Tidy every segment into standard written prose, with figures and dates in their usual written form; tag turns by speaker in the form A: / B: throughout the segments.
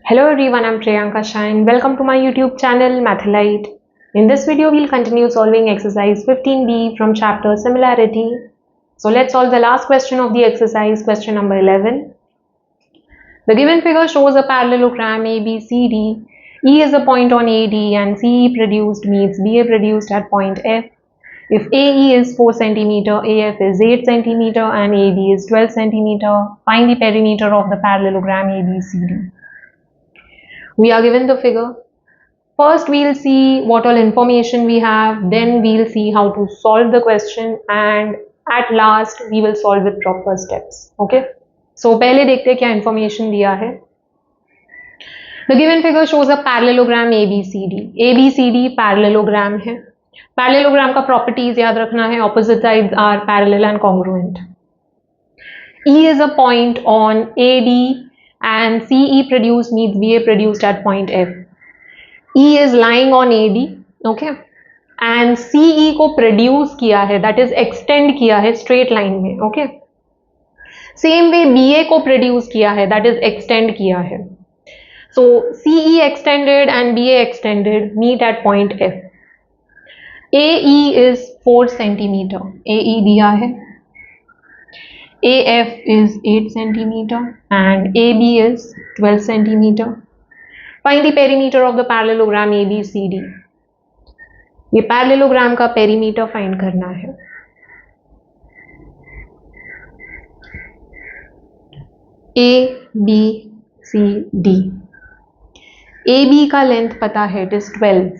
A: Hello everyone, I'm Priyanka Shine. Welcome to my YouTube channel Mathlite. In this video, we'll continue solving exercise 15b from chapter Similarity. So let's solve the last question of the exercise, question number 11. The given figure shows a parallelogram ABCD. E is a point on AD and CE produced meets BA produced at point F. If AE is 4 cm, AF is 8 cm and AB is 12 cm, find the perimeter of the parallelogram ABCD. We are given the figure. First, we'll see what all information we have, then we'll see how to solve the question, and at last we will solve with proper steps. Okay? So पहले देखते हैं क्या information दिया है. The given figure shows a parallelogram ABCD. ABCD parallelogram है. Parallelogram का properties याद रखना है. Opposite sides are parallel and congruent. E is a point on AD and CE produced meets BA produced at point F. E is lying on AD, okay, and CE को produce किया है, that is extend किया है straight line में, okay. Same way BA को produce किया है, that is extend किया है. So CE extended and BA extended meet at point F. AE is 4 cm. AE दिया है. AF is 8 cm and AB is 12 cm. Find the perimeter of the parallelogram ABCD. ये parallelogram का perimeter find करना है. A, B, C, D. AB का length पता है, it is 12.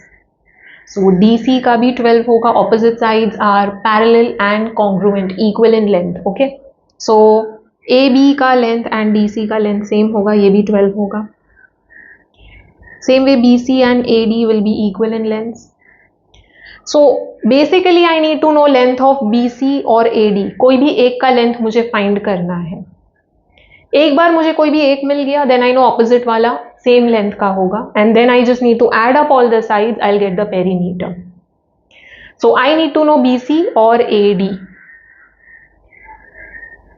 A: So DC का भी 12 होगा. Opposite sides are parallel and congruent, equal in length. Okay. So AB का length and DC का length same होगा, ये भी 12 होगा. Same way BC and AD will be equal in length. So basically I need to know length of BC और AD. कोई भी एक का length मुझे find करना है. एक बार मुझे कोई भी एक मिल गया, then I know opposite वाला same length का होगा, and then I just need to add up all the sides. I'll get the perimeter. So I need to know BC और AD.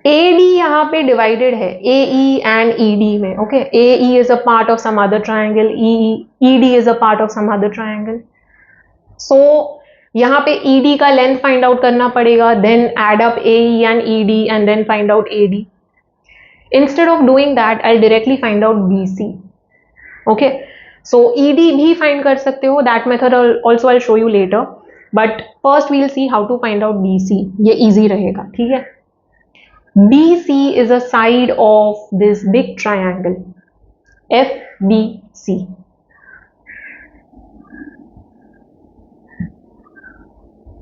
A: AD यहाँ पे divided है AE and ED में, okay. AE is a part of some other triangle, ED is a part of some other triangle. So यहाँ पे ED का length find out करना पड़ेगा, then add up AE and ED and then find out AD. Instead of doing that, I'll directly find out BC. Okay. So ED भी find कर सकते हो. That method also I'll show you later. But first we'll see how to find out BC. ये easy रहेगा, ठीक है. BC is a side of this big triangle FBC.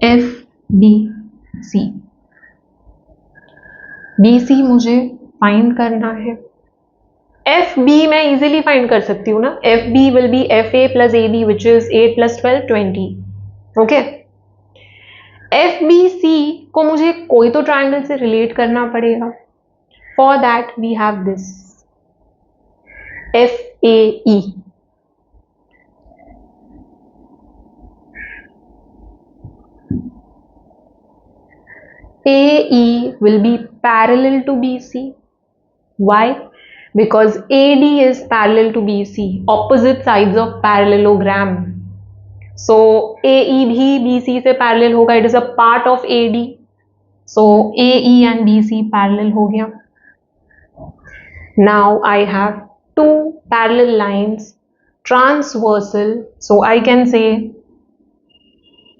A: FBC. BC मुझे find करना है. FB मैं easily find कर सकती हूँ ना. FB will be FA plus AB, which is 8 plus 12, 20. Okay. FBC को मुझे कोई तो ट्रायंगल से रिलेट करना पड़ेगा. For that we have this FAE. AE will be parallel to BC. Why? Because AD is parallel to BC, opposite sides of parallelogram. So AE भी BC से parallel होगा, it is a part of AD. So AE and BC parallel हो गया. Now I have two parallel lines transversal. So I can say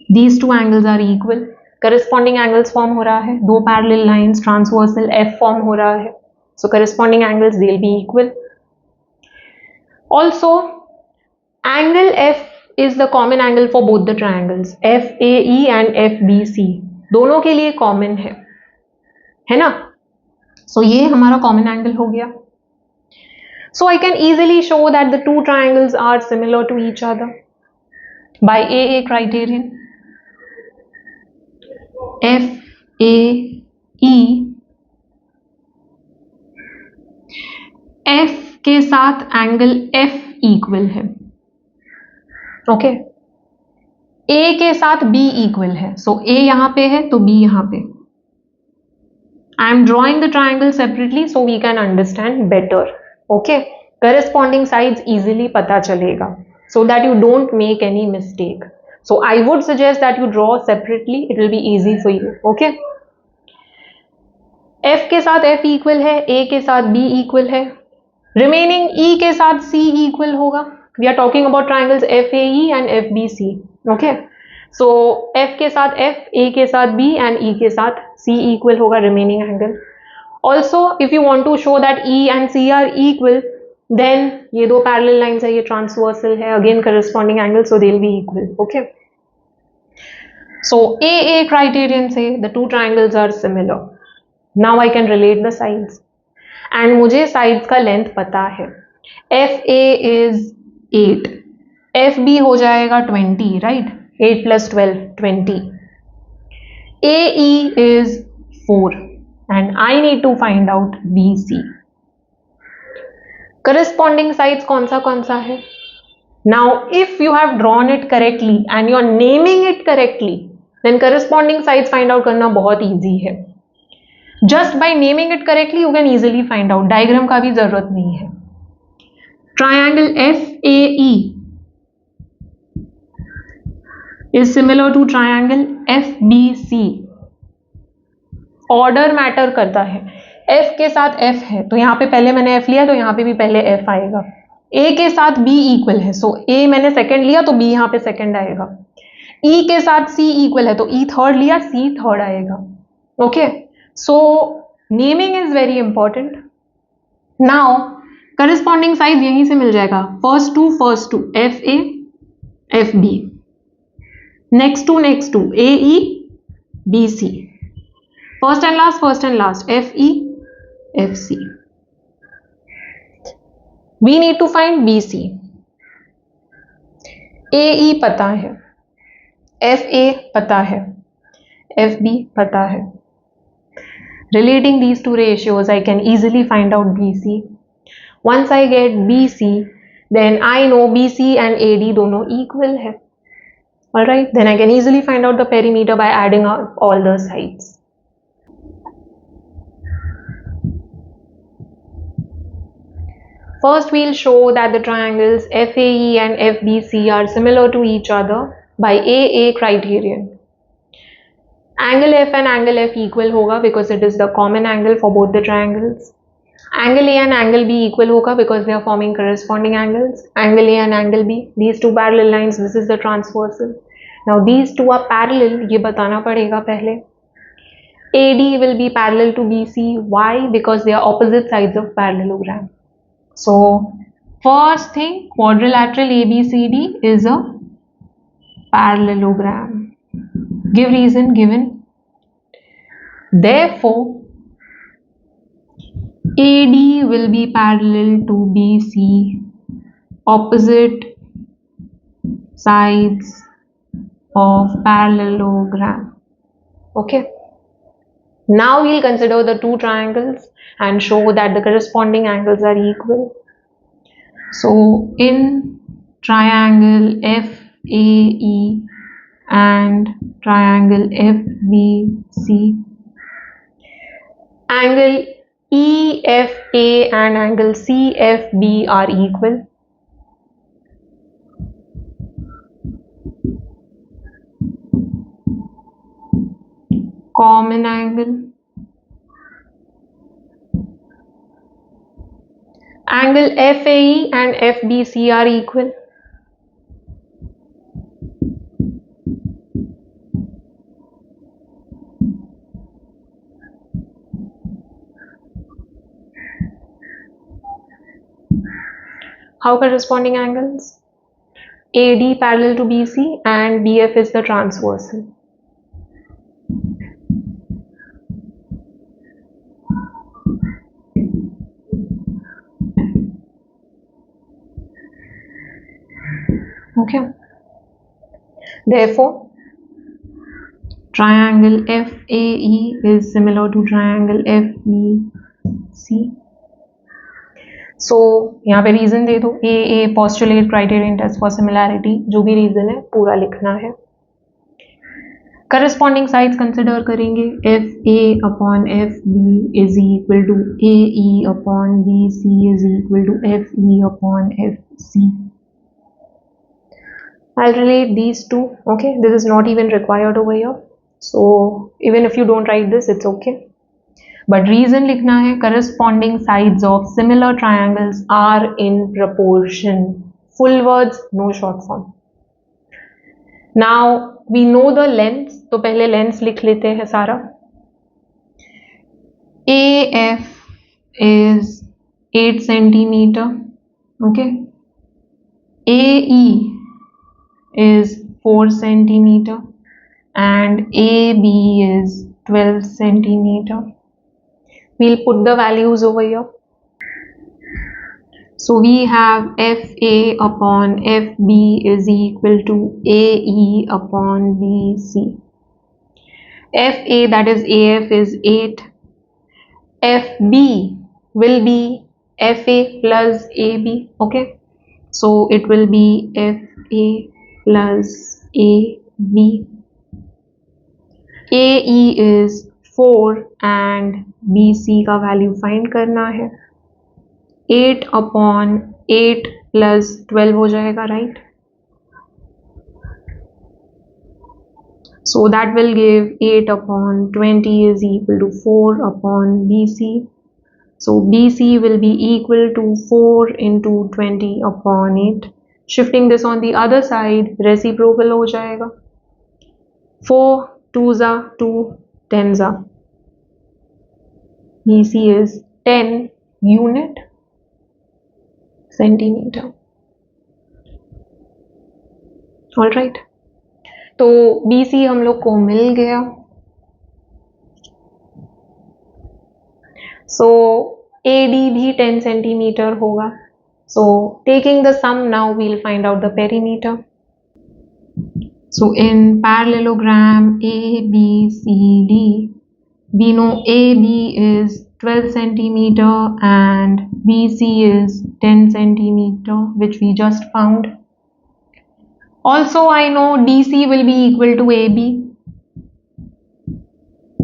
A: these two angles are equal. Corresponding angles form हो रहा है. दो parallel lines transversal F form हो रहा है. So corresponding angles they'll be equal. Also angle F is the common angle for both the triangles FAE and FBC. दोनों के लिए common है ना. So ये हमारा common angle हो गया. So I can easily show that the two triangles are similar to each other by AA criterion. FAE F के साथ angle F equal है. ओके. A के साथ B इक्वल है. सो A यहाँ पे है तो B यहाँ पे. I am drawing the triangle separately so we can understand better. Okay. Corresponding sides easily पता चलेगा, so that you don't make any mistake. So I would suggest that you draw separately, it will be easy for you. Okay, f के साथ f equal है, a के साथ b equal है, remaining e के साथ c इक्वल होगा. We are talking about triangles FAE and FBC. Okay, so f के साथ f, a के साथ b एंड e के साथ c इक्वल होगा remaining angle. Also if you want to show that e and c are equal, then ये दो parallel lines है, ये ट्रांसवर्सल है, again corresponding angle, so they will be equal. Okay, so AA criterion से the two triangles are similar. Now I can relate the sides and मुझे sides का length पता है. FA इज 8, FB हो जाएगा 20, right? 8 + 12 20. AE is 4 and I need to find out BC. Corresponding sides कौन सा है? Now if you have drawn it correctly and you are naming it correctly, then corresponding sides find out करना बहुत easy है. Just by naming it correctly you can easily find out. Diagram का भी जरूरत नहीं है. Triangle FAE is similar to triangle FBC. Order matter करता है. F के साथ F है तो यहाँ पे पहले मैंने F लिया तो यहाँ पे भी पहले F आएगा. A के साथ B इक्वल है, सो A मैंने सेकंड लिया तो B यहाँ पे सेकंड आएगा. E के साथ C इक्वल है तो E थर्ड लिया, C थर्ड आएगा. Okay, so naming is very important. Now corresponding side यहीं से मिल जाएगा. First two FA FB, next two AE BC, first and last FE FC. We need to find BC. AE पता है, FA पता है, FB पता है. Relating these two ratios, I can easily find out BC. Once I get BC, then I know BC and AD दोनों equal है. Alright, then I can easily find out the perimeter by adding up all the sides. First, we'll show that the triangles FAE and FBC are similar to each other by AA criterion. Angle F and angle F equal होगा because it is the common angle for both the triangles. Angle A and angle B equal होगा because they are forming corresponding angles. Angle A and angle B, these two parallel lines, this is the transversal. Now these two are parallel, ये बताना पड़ेगा पहले. AD will be parallel to BC. Why? Because they are opposite sides of parallelogram. So first thing, quadrilateral ABCD is a parallelogram. Give reason given. Therefore, AD will be parallel to BC, opposite sides of parallelogram. Okay. Now we'll consider the two triangles and show that the corresponding angles are equal. So in triangle FAE and triangle FBC, angle EFA and angle CFB are equal. Common angle. Angle FAE and FBC are equal. How corresponding angles? AD parallel to BC and BF is the transversal. Okay. Therefore, triangle FAE is similar to triangle FBC. So यहाँ पे reason दे दो. AA postulate criterion test for similarity. जो भी reason है पूरा लिखना है. Corresponding sides consider करेंगे. F A upon F B is equal to A E upon B C is equal to F E upon F C. I'll relate these two. Okay, this is not even required over here, so even if you don't write this, it's okay. But reason लिखना है, corresponding sides of similar triangles are in proportion. Full words, no short form. Now we know the lengths, तो पहले lengths लिख लेते हैं सारा. AF is 8 centimeter. Okay. AE is 4 centimeter and AB is 12 centimeter. We'll put the values over here. So we have FA upon FB is equal to AE upon BC. FA, that is AF, is 8. FB will be FA plus AB. Okay, so it will be FA plus AB. AE is 4 and BC का value find करना है. 8 upon 8 plus 12 हो जाएगा, right? So that will give 8 upon 20 is equal to 4 upon BC. So BC will be equal to 4 into 20 upon 8. Shifting this on the other side, reciprocal हो जाएगा. 4 2s are 2, 10s are. BC is 10 unit centimeter. All right. तो BC हम लोग को मिल गया. So AD भी 10 centimeter होगा. So taking the sum, now we'll find out the perimeter. So in parallelogram ABCD, we know AB is 12 centimeter and BC is 10 centimeter, which we just found. Also I know DC will be equal to AB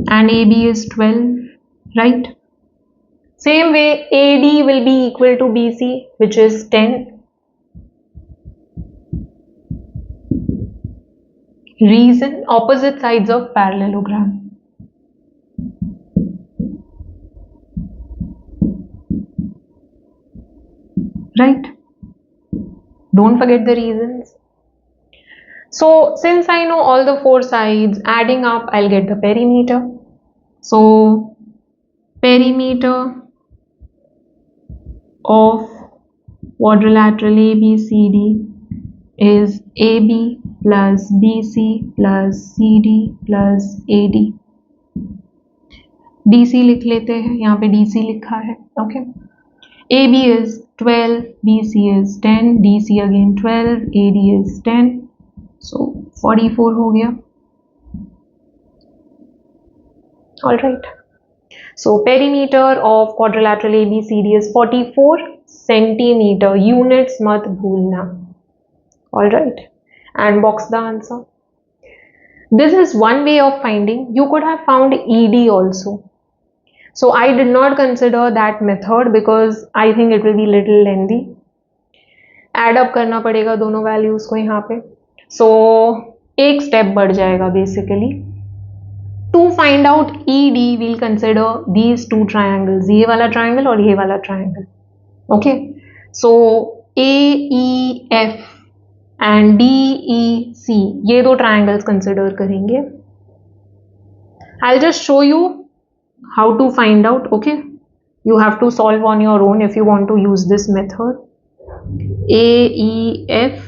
A: and AB is 12, right? Same way AD will be equal to BC, which is 10. Reason, opposite sides of parallelogram. Right? Don't forget the reasons. So since I know all the four sides, adding up I'll get the perimeter. So perimeter of quadrilateral ABCD is AB plus BC plus CD plus AD. DC लिख लेते हैं, यहाँ पे DC लिखा है. Okay. AB is 12, BC is 10, DC again 12, AD is 10. So 44 हो गया. All right. So perimeter of quadrilateral ABCD is 44 centimeter. Units मत भूलना. All right. And box the answer. This is one way of finding. You could have found ED also. So I did not consider that method because I think it will be little lengthy. Add up करना पड़ेगा दोनों values को यहाँ पे. So एक step बढ़ जाएगा basically. To find out ED, we'll consider these two triangles. ये वाला triangle और ये वाला triangle. Okay. So AEF and DEC, ये दो triangles consider करेंगे. I'll just show you how to find out. Okay. You have to solve on your own if you want to use this method. AEF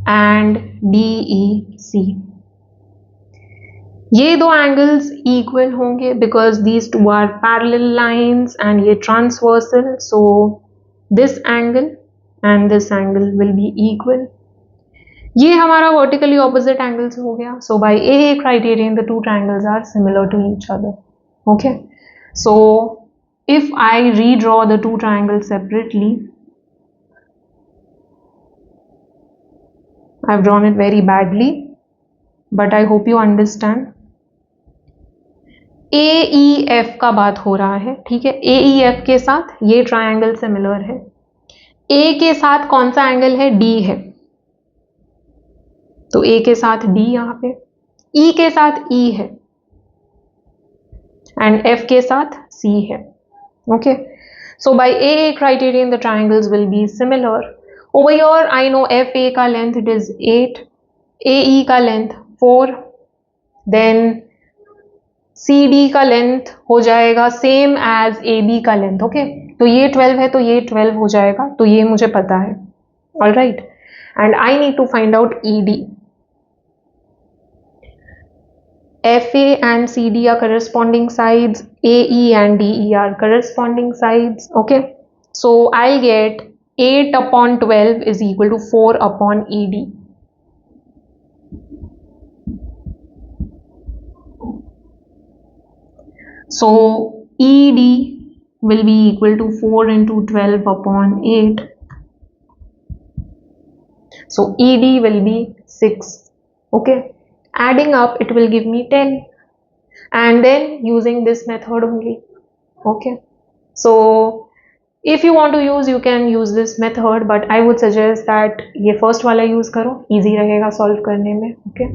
A: and DEC. ये दो angles equal होंगे because these two are parallel lines and ये transversal. So this angle and this angle will be equal. ये हमारा vertically opposite angles हो गया. So by AA criterion, the two triangles are similar to each other. Okay. So if I redraw the two triangles separately, I've drawn it very badly, but I hope you understand. A E F का बात हो रहा है, ठीक है। ए E F के साथ ये ट्रायंगल सिमिलर है। ए के साथ कौन सा एंगल है? डी है, तो ए के साथ डी यहां पे, ई के साथ ई है एंड एफ के साथ सी है। Okay, so by AA criterion the triangles will be similar. Over here I know FA का length it is 8, AE का length 4, then CD का लेंथ हो जाएगा सेम एज AB का लेंथ। ओके, तो ये 12 है तो ये 12 हो जाएगा, तो ये मुझे पता है। All right, and I need to find out ED। FA and CD are corresponding sides, AE and DE are corresponding sides. Okay, so I'll get 8 upon 12 is equal to 4 upon ED. So ED will be equal to 4 into 12 upon 8. So ED will be 6. Okay, adding up it will give me 10, and then using this method only. Okay, so if you want to use you can use this method, but I would suggest that ये first वाला use करो, easy रहेगा solve करने में. Okay.